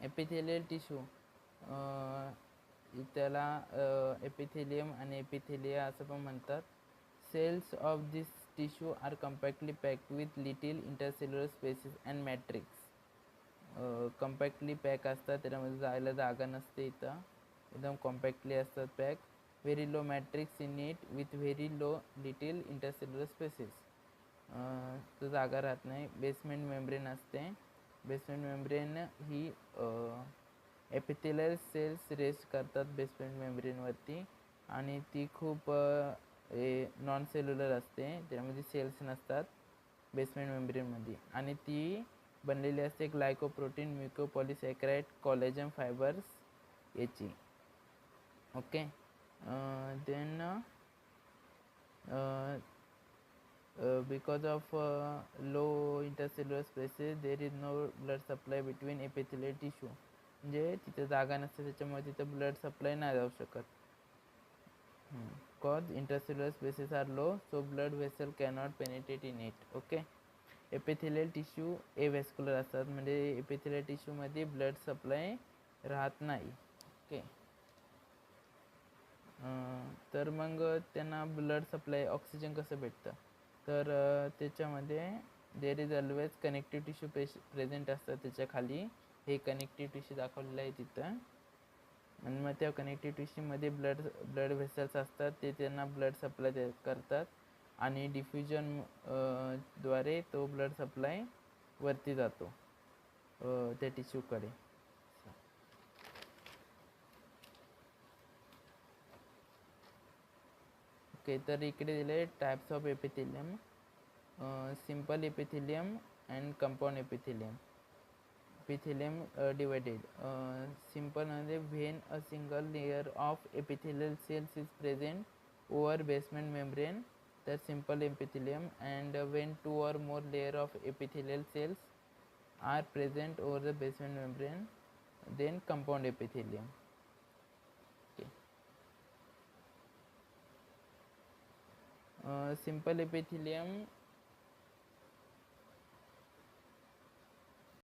Epithelial tissue त्याला epithelium आणि epithelia असं पण म्हणतात. Cells of this tissue are compactly packed with little intercellular spaces and matrix. Compactly pack असतात, त्याच्यामध्ये जायला जागा नसते, इथं एकदम कॉम्पॅक्टली असतात pack. Very low matrix in it with very low little intercellular spaces. तर जागा राहत नाही. बेसमेंट मेम्ब्रेन असते. बेसमेंट मेम्ब्रेन ही एपिथेलियल सेल्स रेस्ट करतात बेसमेंट मेम्ब्रेनवरती, आणि ती खूप नॉन सेल्युलर असते, त्यामध्ये सेल्स नसतात बेसमेंट मेम्ब्रेनमध्ये, आणि ती बनलेली असते ग्लायकोप्रोटीन, म्युकोपॉलिसॅकराइड, कोलेजन फायबर्स याची. Okay. Then because of low intercellular spaces there is no blood supply between epithelial tissue. म्हणजे तिथे जागा नसते, त्याच्यामुळे तिथे ब्लड सप्लाय नाही जाऊ शकत. cause intercellular spaces are low so blood vessel cannot penetrate in it. Okay. Epithelial tissue avascular असतात, म्हणजे एपिथेलियल टिश्यूमध्ये ब्लड सप्लाय राहत नाही. ओके. तर मग त्यांना ब्लड सप्लाय ऑक्सिजन कसं भेटतं, तर त्याच्यामध्ये there is always connective tissue present असतात. त्याच्या खाली हे कनेक्टिव्ह टिश्यू दाखवलेलं आहे तिथं, आणि मग त्या कनेक्टिव्ह टिश्यूमध्ये ब्लड व्हेसल्स असतात, ते त्यांना ब्लड सप्लाय करतात, आणि डिफ्युजन द्वारे तो ब्लड सप्लाय वरती जातो त्या टिश्यूकडे. ओके. तर इकडे दिले types of epithelium. Simple epithelium and compound epithelium. Epithelium divided. Simple म्हणजे when a single layer of epithelial cells is present over basement membrane, तर simple epithelium. And when 2 or more layer of epithelial cells are present over the basement membrane, then compound epithelium. Okay. Simple epithelium